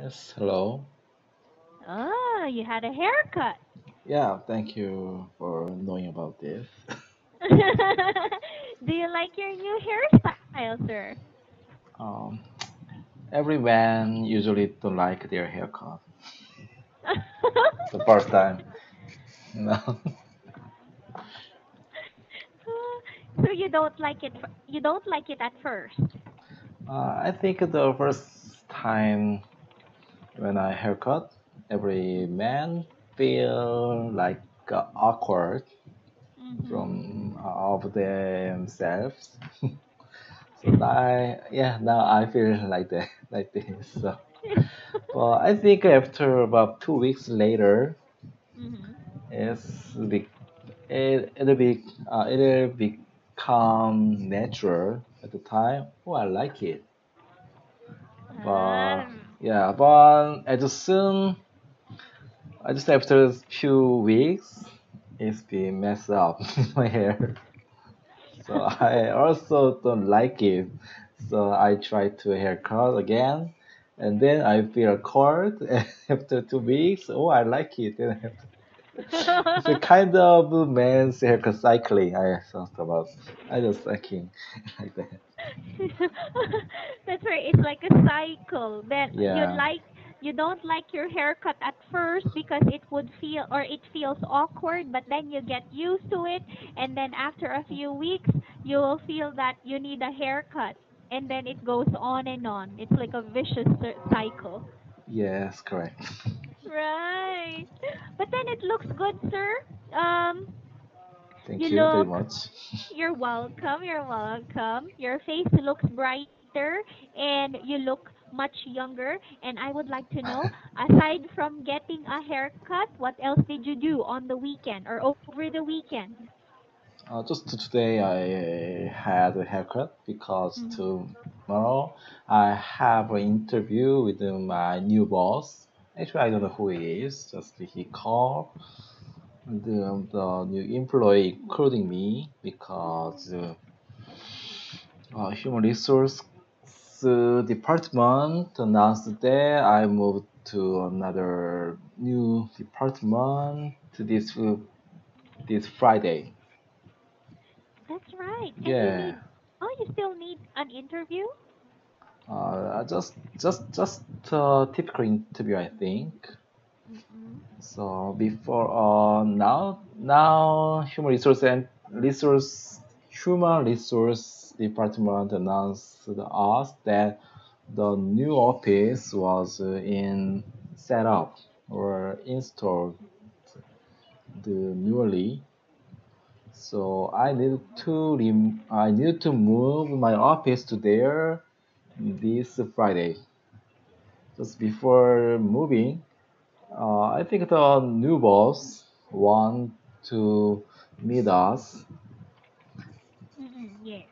Yes, hello. Oh, you had a haircut. Yeah, thank you for knowing about this. Do you like your new hairstyle, sir? Um, every man usually don't like their haircut the first time, you know. So you don't like it at first. I think the first time when I haircut, every man feel like awkward Mhm. from of themselves. So now I feel like that, like this. So, but I think after about 2 weeks later, Mhm. it's be, it'll become natural at the time. Oh, I like it. But Um, yeah, but as soon, just after a few weeks, it's been messed up my hair. So I also don't like it. So I try to haircut again, and then I feel cold after 2 weeks. Oh, I like it. Then it's a kind of man's haircut cycling I thought about. I just thinking like that. That's right. It's like a cycle. Then Yeah. you don't like your haircut at first because it feels awkward, but then you get used to it, and then after a few weeks, you will feel that you need a haircut, and then it goes on and on. It's like a vicious cycle. Yes, correct. Right. But then it looks good, sir. Um, you Thank you very look much. You're welcome. You're welcome. Your face looks brighter and you look much younger. And I would like to know, aside from getting a haircut, what else did you do on the weekend or over the weekend? Just today I had a haircut because Mm-hmm. tomorrow I have an interview with my new boss. Actually, I don't know who he is. Just he called the new employee, including me, because human resource department announced that I moved to another new department this Friday. That's right. And Yeah. you still need an interview? Just typical interview, I think. Mm-mm. So before now human resource department announced us that the new office was in set up or installed the newly. So I need to move my office to there this Friday. Just before moving, I think the new boss want to meet us. Mm-mm. Yes.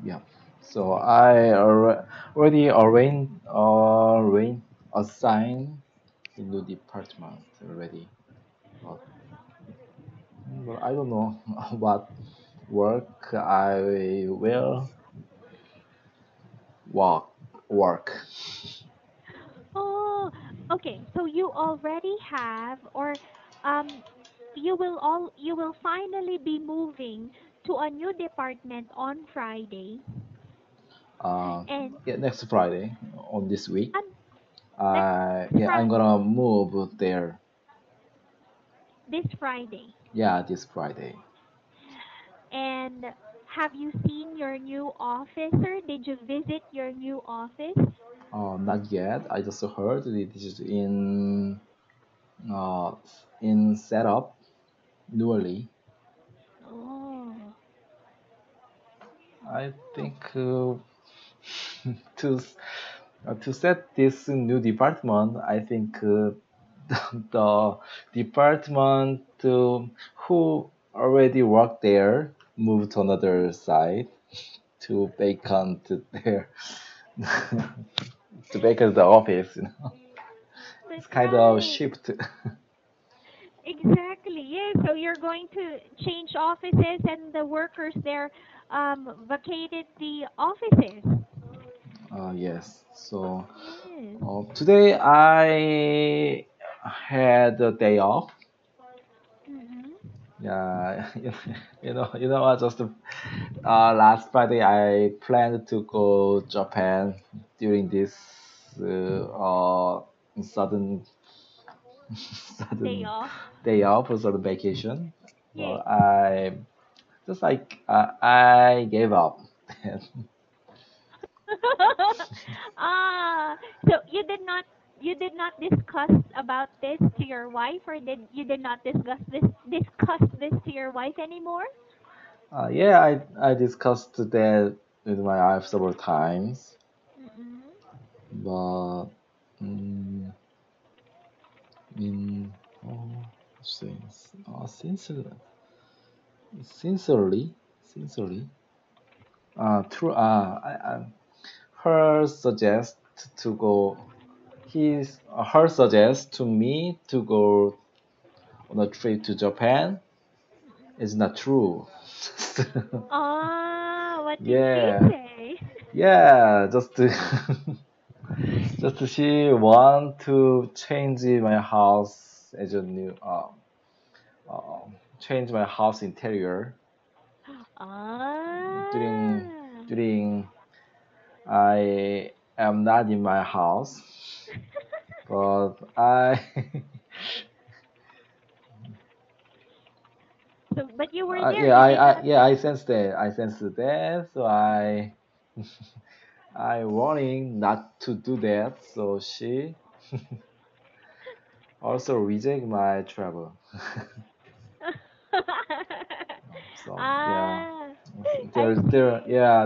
Yeah. So already assigned the new department already. But, but I don't know what work I will work work. Oh, okay. So you already have, or um, you will finally be moving to a new department on Friday, Uh, and yeah, next Friday on this week. on next I'm Friday, gonna move there. this Friday. Yeah, this Friday. And have you seen your new office, or did you visit your new office? Not yet. I just heard it is uh, in setup newly. Oh. I think to to set this new department, I think the department who already work there moved to another side to vacant their to vacant the office. You know, it's That's kind of right. shift. Exactly. Yes. So you're going to change offices, and the workers there vacated the offices. Yes. So Yes. today I had a day off. Mm-mm. Yeah, you know what? Just last Friday I planned to go Japan during this sudden Day sudden off. day off or sudden vacation. Yes. But I just like I gave up. Ah, so you did not discuss about this to your wife, or did not discuss this to your wife anymore? Yeah, I discussed that with my wife several times, Mm-mm. but mm, in oh, sincerely, sincerely, sincerely, true. Her suggest to go. Her suggest to me to go on a trip to Japan is not true. Ah, what did she Yeah, say? yeah, just to just she want to change my house as a new change my house interior during Ah. during I am not in my house, but I So, but you were there. yeah You did not. I sensed that so I warning not to do that, so she also reject my travel. So yeah, Ah, I see.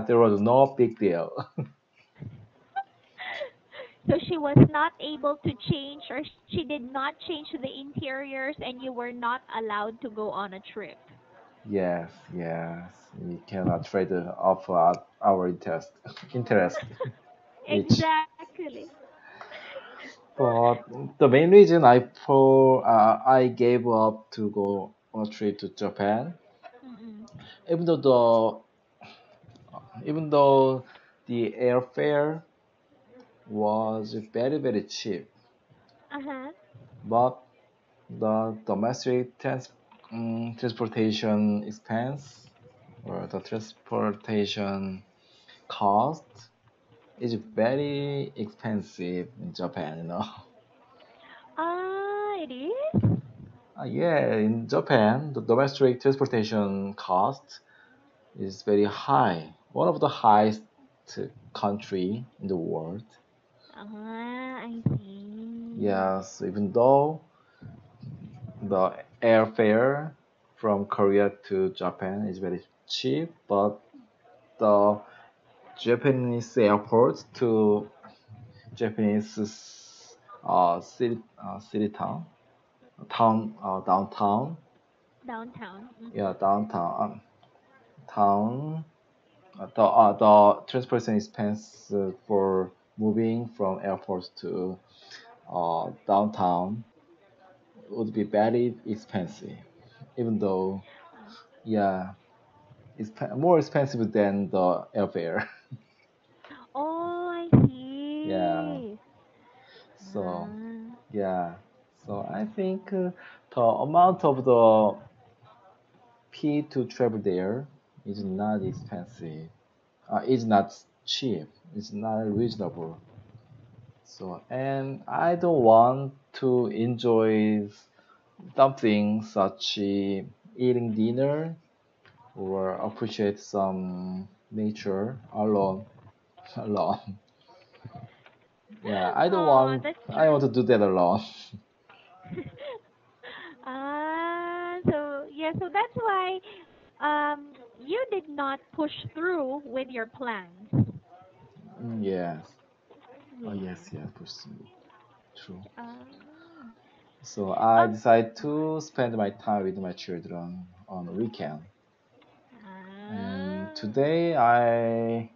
there was no big deal. So she was not able to change, or she did not change the interiors, and you were not allowed to go on a trip. Yes, yes, we cannot trade off our interest interest each. Exactly. But the main reason I gave up to go on a trip to Japan, Mm-mm. even though even though the airfare was very cheap, Uh-huh. but the domestic transportation expense or the transportation cost is very expensive in Japan, you know. Ah, it is? Yeah, in Japan, the domestic transportation cost is very high. One of the highest country in the world. Ah, I see. Yes, even though the airfare from Korea to Japan is very cheap, but the Japanese airport to Japanese city downtown, Downtown. yeah, Mm-mm. town, the transportation expense for moving from airport to downtown would be very expensive, even though yeah, it's more expensive than the airfare. Oh, I Yeah, see. so Ah. yeah, so I think the amount of the fee to travel there is not Mm-mm. expensive. It's not cheap. It's not reasonable. So, and I don't want to enjoy something such eating dinner or appreciate some nature alone. Alone. Yeah, Oh, that's I want true. to do that alone. Ah, so yeah, so that's why you did not push through with your plans. Yes. Oh yes, Yes. yes, pursue. True. Um, So I um, decided to spend my time with my children on the weekend. And ah, today I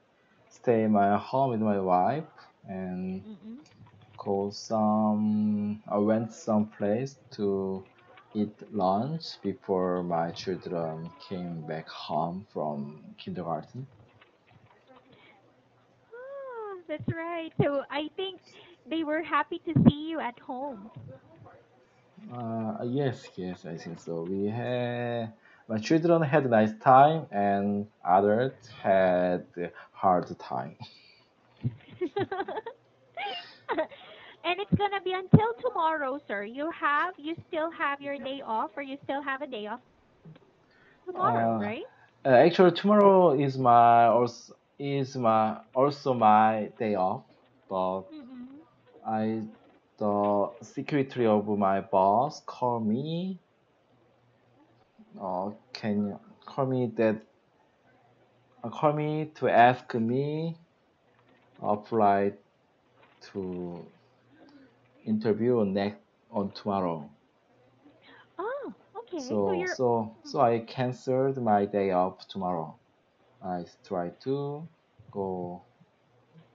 stay in my home with my wife and mm-mm. I went someplace to eat lunch before my children came back home from kindergarten. That's right. So I think they were happy to see you at home. Yes, yes, I think so. We had my children had a nice time, and others had a hard time. And it's gonna be until tomorrow, sir. You still have your day off, or you still have a day off tomorrow, Uh, right? Actually, tomorrow is my day off, but Mm-mm. I the secretary of my boss can you call me to ask me apply to interview next on tomorrow. Oh, okay. So So you're. so so I canceled my day off tomorrow. I try to go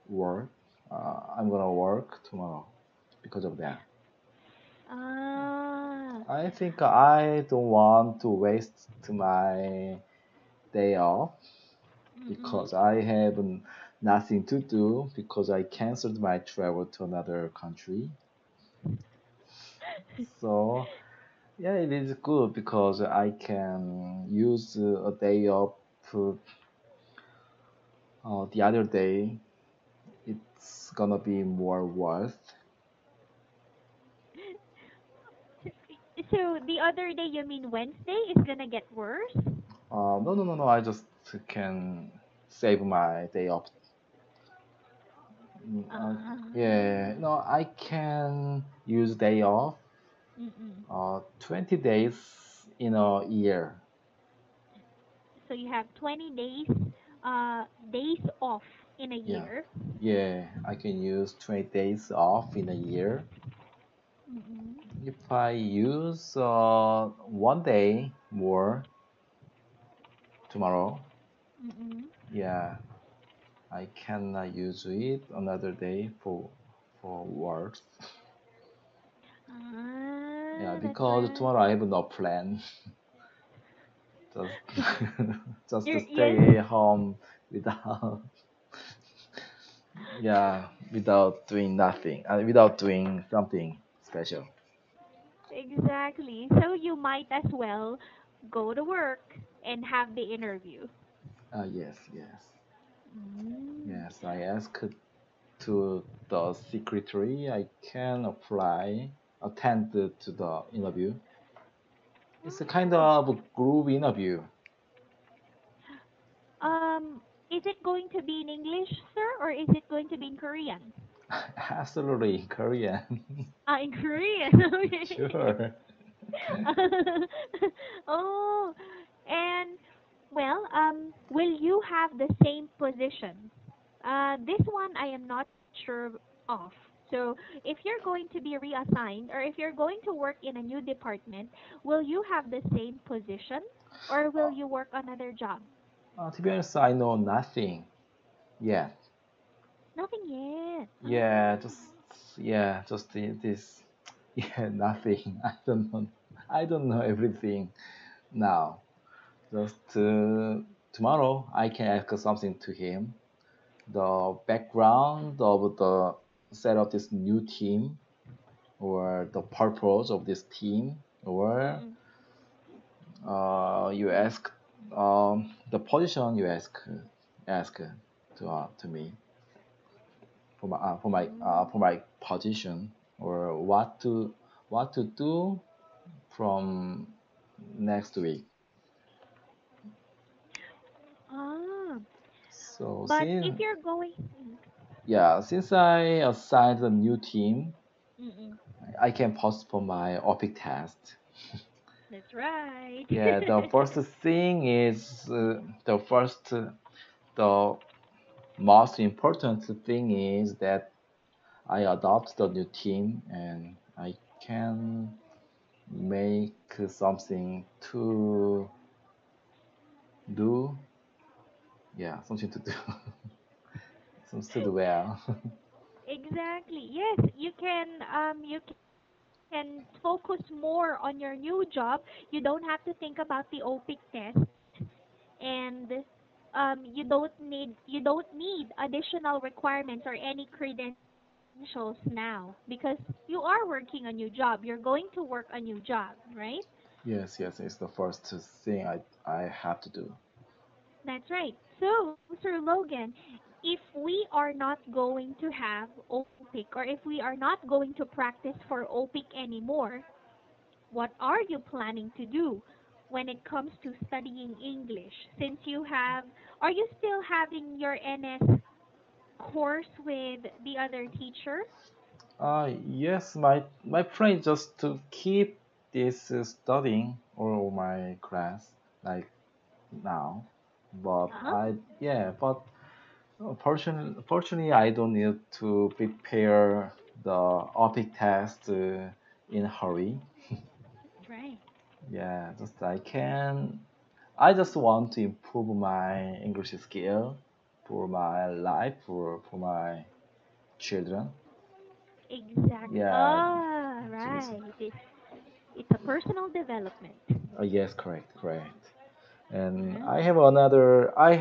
work. I'm gonna work tomorrow because of that. Ah. I think I don't want to waste my day off Mm-mm. because I have nothing to do because I canceled my travel to another country. So yeah, it is good because I can use a day off the other day. It's gonna be more worth. So the other day, you mean Wednesday, is gonna get worse? No, no, no, no. I just can save my day off. Ah. Yeah, no, I can use day off. Mm-mm. 20 days in a year. So you have 20 days off in a Yeah, year. yeah, I can use 20 days off in a year. Mm-mm. If I use one day more tomorrow, Mm-mm. yeah, I can use it another day for work. Yeah, That's because right. tomorrow I have no plan. Just just to Yes, stay home without yeah without doing nothing without doing something special. exactly. So you might as well go to work and have the interview. Yes, yes, Mm. yes. I asked to the secretary. I can apply attend to the interview. It's a kind Mm. of group interview. Um, is it going to be in English, sir, or is it going to be in Korean? Absolutely Korean. Ah, in Korean. Okay. Sure. Oh, and well, will you have the same position? This one I am not sure of. So, if you're going to be reassigned, or if you're going to work in a new department, will you have the same position, or will Uh, you work another job? to be honest, I know nothing yet. Nothing yet. Yeah, just this. Yeah, nothing. I don't know. I don't know everything now. Just tomorrow, I can ask something to him. The background of the set of this new team, or the purpose of this team, or Mm-mm. you ask the position you ask to me Mm. for my position, or what to do from next week. Ah, So but if since you're going, yeah, since I assigned a new team, mm-mm. I can postpone my OPIC test. That's right. Yeah, the first thing is the most important thing is that I adopt the new team, and I can make something to do. Yeah, something to do. Something to do well. Exactly. Yes, you can focus more on your new job. You don't have to think about the OPIC test, and you don't need additional requirements or any credentials now because you are working a new job. You're going to work a new job, right? Yes, yes, it's the first thing I have to do. That's right. So, Sir Logan, if we are not going to have OPIC or if we are not going to practice for OPIC anymore, what are you planning to do when it comes to studying English? Since are you still having your NS course with the other teacher? Yes, my plan is just to keep this studying all my class like now, but Uh-huh. fortunately I don't need to prepare the OPIC test in a hurry. That's right. Yeah, just I just want to improve my English skill for my life, for my children. Exactly. Yeah, Ah, so this. right. It's a personal development. Yes, correct, correct. And I Right. have another. I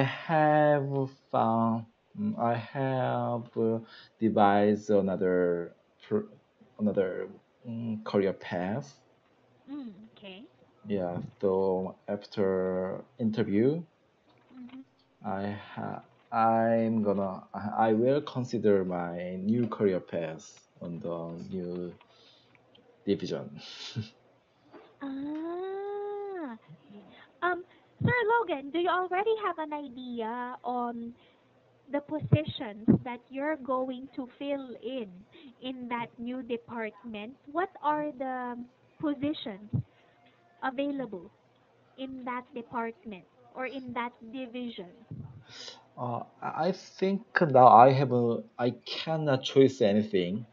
have found. I have devised another career path. Okay. Yeah. So after interview, Mm-hmm. I ha I will consider my new career path on the new division. Ah. Um, Sir Logan, do you already have an idea on the positions that you're going to fill in that new department? What are the positions available in that department or in that division? I think now I cannot choose anything.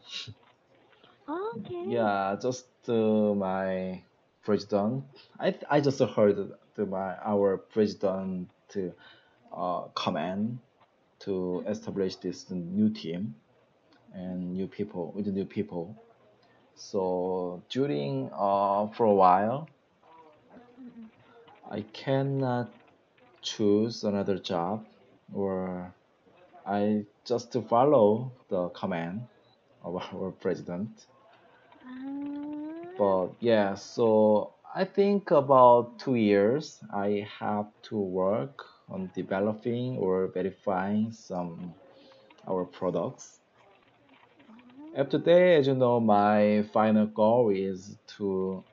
Okay. Yeah, just my president. I just heard my our president command to Mm-mm. establish this new team and new people with the new people. So during for a while, Mm-mm. I cannot choose another job, or I just to follow the command of our president. Ah. But yeah, so I think about 2 years I have to work on developing or verifying some our products. After that, as you know, my final goal is to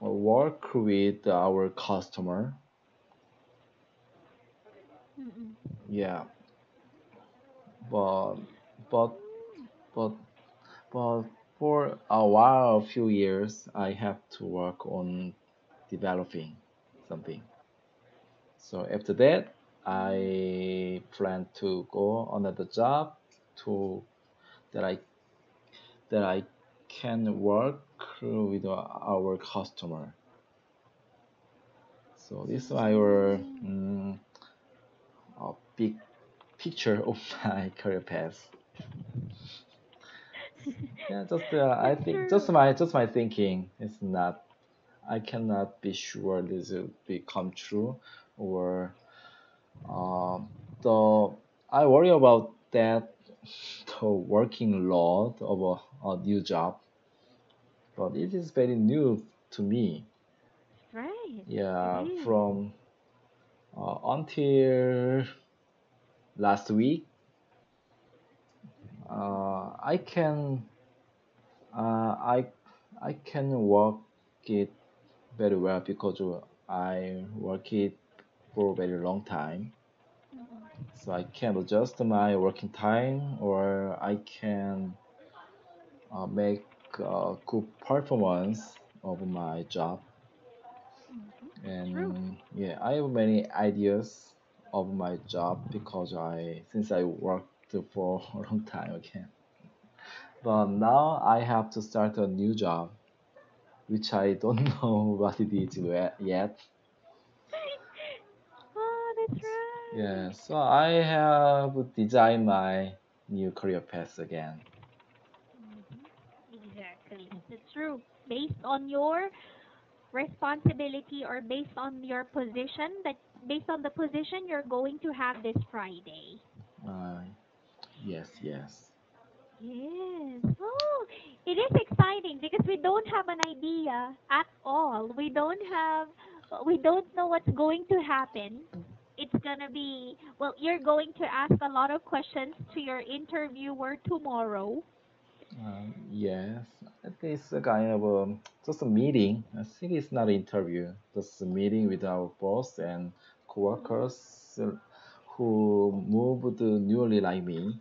work with our customer. Mm-mm. Yeah, but but but but for a while, a few years, I have to work on developing something. So after that, Mm. I plan to go another job to that I can work with our customer. So this is our Mm. big picture of my career path. Yeah, just I That's think true. just my thinking. It's not I cannot be sure this will become true or um, the I worry about that the working load of a new job, but it is very new to me. Right. It Yeah, is. from until last week, I can uh, I I can work it very well because I work it for a very long time. Mm-mm. So I can adjust my working time, or I can make good performance of my job. True. And yeah, I have many ideas of my job because I since I worked for a long time again. But now I have to start a new job, which I don't know what it is yet. Oh, that's Yeah, right. so I have designed my new career path again. Exactly. That's true. Based on your responsibility or based on your position that based on the position you're going to have this Friday. Uh, yes, yes. Yes. Oh, it is exciting because we don't have an idea at all. We don't know what's going to happen. It's gonna be, well, you're going to ask a lot of questions to your interviewer tomorrow. Yes, I think it's a kind of just a meeting. I think it's not an interview, just a meeting with our boss and Mm-mm. coworkers who moved newly like me.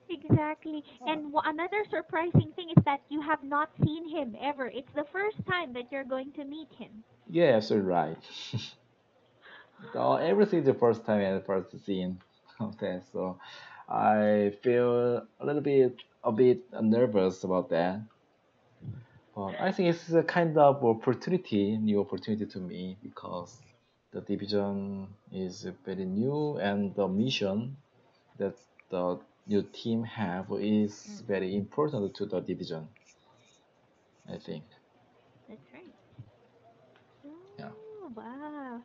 Exactly. Uh, And another surprising thing is that you have not seen him ever. It's the first time that you're going to meet him. yes, you're right. Everything the first time and first scene of that, so I feel a bit nervous about that. But I think it's a kind of new opportunity to me because the division is very new and the mission that the new team have is very Mm-mm. important to the division, I think. That's right. Yeah. Oh, wow.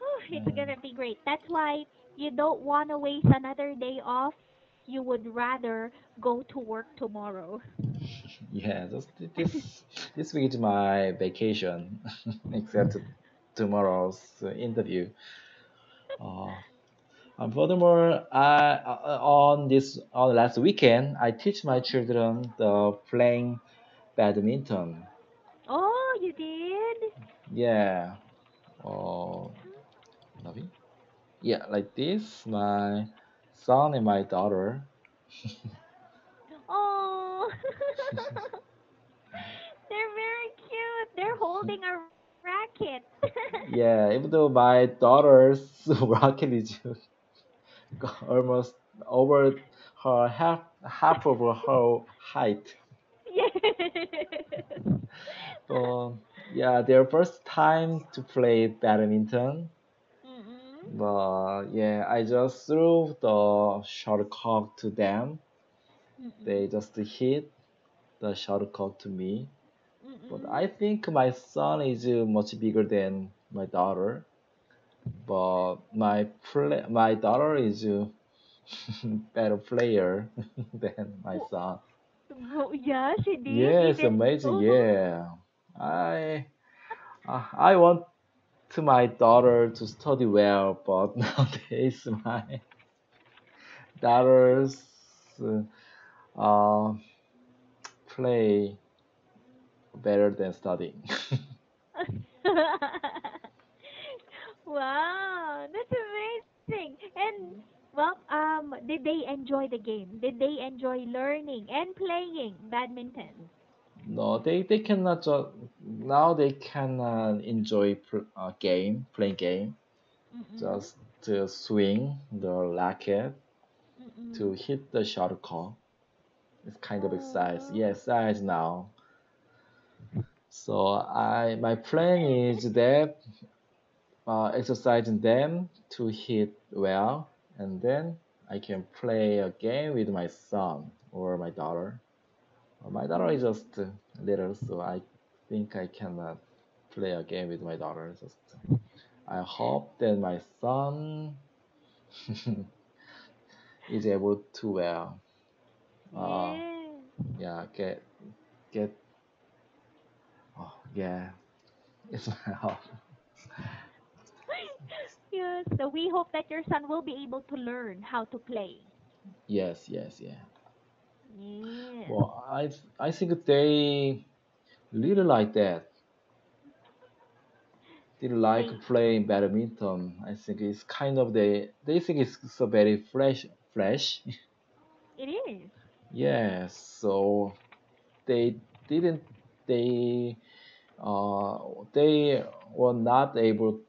Oh, it's And gonna be great. That's why you don't want to waste another day off. You would rather go to work tomorrow. yeah, this week is my vacation, except tomorrow's interview. Uh, and furthermore, on last weekend, I teach my Mm-mm. children the playing badminton. Oh, you did? Yeah. Oh, Navi? Yeah, like this. My son and my daughter. Oh, they're very cute. They're holding a racket. Yeah, even though my daughter's rocket is almost over her half of her height. Yes. But yeah, their first time to play badminton. Mm-mm. But yeah, I just threw the shuttlecock to them. Mm-mm. They just hit the shuttlecock to me. But Mm-mm. I think my son is much bigger than my daughter. But my daughter is a better player than my Oh, son. oh, yeah, she did. Yes, Even. amazing. Oh. Yeah, I want to my daughter to study well, but nowadays my daughters uh, uh, play better than studying. Wow, that's amazing. And well, did they enjoy the game? Did they enjoy learning and playing badminton? No, they cannot now they can enjoy playing game, Mm-mm. just to swing the racket to Mm-mm. hit the shuttlecock. It's kind of exercise. Oh. Yeah, exercise now. So my plan is that exercising them to hit well, and then I can play a game with my son or my daughter. My daughter is Mm-mm. just little, so I think I cannot play a game with my daughter. Just I hope that my son is able to well, uh, Yes. yeah, get. Oh yeah, it's my hope. Yes. So we hope that your son will be able to learn how to play. Yes, yes, yeah. Yes. Well, I think they really like that. They like They. playing badminton. I think it's kind of they think it's so very fresh. It is. Yes, so they didn't they uh they were not able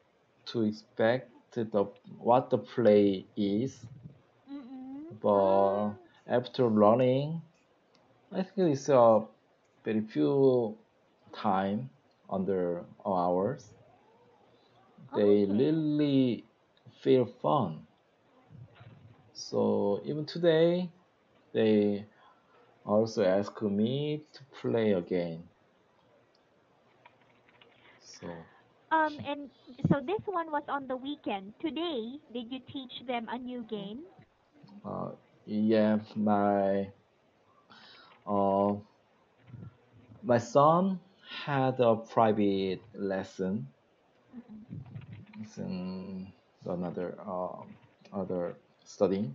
to expect what the play is, Mm-mm. but Ah. after learning, I think it's a very few time under hours. They Okay. really feel fun. So even today, they also ask me to play again. So, And so this one was on the weekend. Today, did you teach them a new game? uh, yeah, uh, my son had a private lesson in another other studying.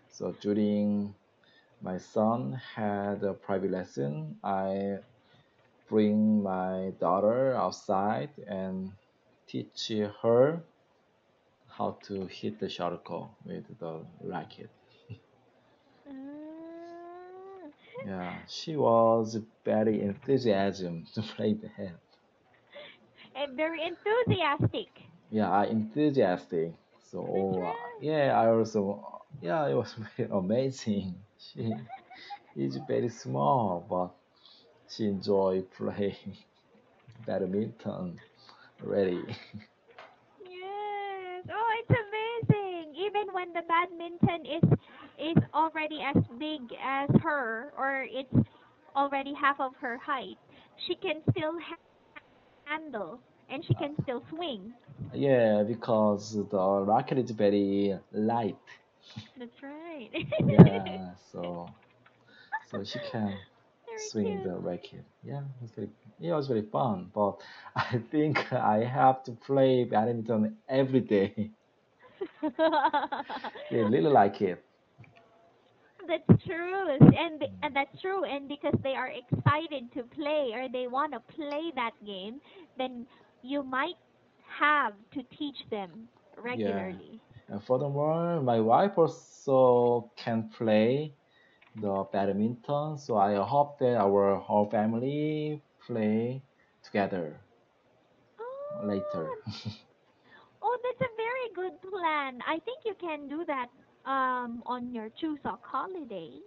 So during my son had a private lesson, I bring my daughter outside and teach her how to hit the shuttlecock with the racket. Mm. Yeah, she was very enthusiasm to play that. And very enthusiastic. Yeah, I enthusiastic. That's So right. yeah, I also yeah, it was very amazing. She is very small, but she enjoy playing badminton already. Yes. Oh, it's amazing. Even when the badminton is already as big as her, or it's already half of her height, she can still handle and she can still swing. Yeah, because the racket is very light. That's right. Yeah, so she can Very swing cute. the racket. Yeah, it was very fun. But I think I have to play badminton every day. They really like it. That's true, and that's true, and because they are excited to play or they want to play that game, then you might have to teach them Yeah. regularly. And furthermore, my wife also can play the badminton, so I hope that our whole family play together later. Oh, that's a very good plan. I think you can do that on your Chuseok holidays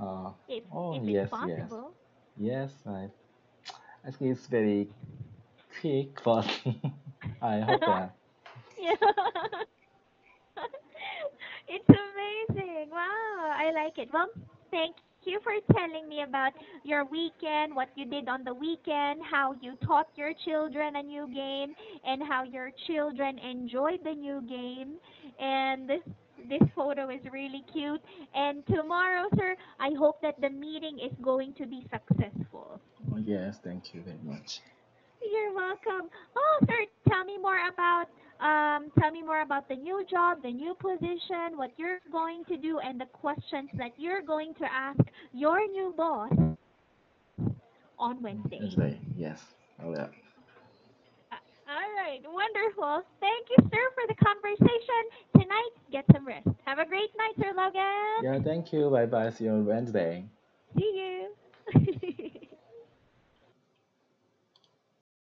Uh, if oh it's yes, yes, possible. yes. I think it's very quick, but I hope that. Yeah. It's amazing. Wow, I like it. Well, thank you for telling me about your weekend, what you did on the weekend, how you taught your children a new game, and how your children enjoyed the new game. And this photo is really cute. And tomorrow, sir, I hope that the meeting is going to be successful. Oh, yes, thank you very much. You're welcome. Oh, sir, tell me more about the new job, the new position, what you're going to do, and the questions that you're going to ask your new boss on Wednesday. Wednesday, yes. Oh, yeah. All right, wonderful. Thank you, sir, for the conversation tonight. Get some rest. Have a great night, Sir Yeah, Logan. thank you. Bye bye. See you on Wednesday. See you.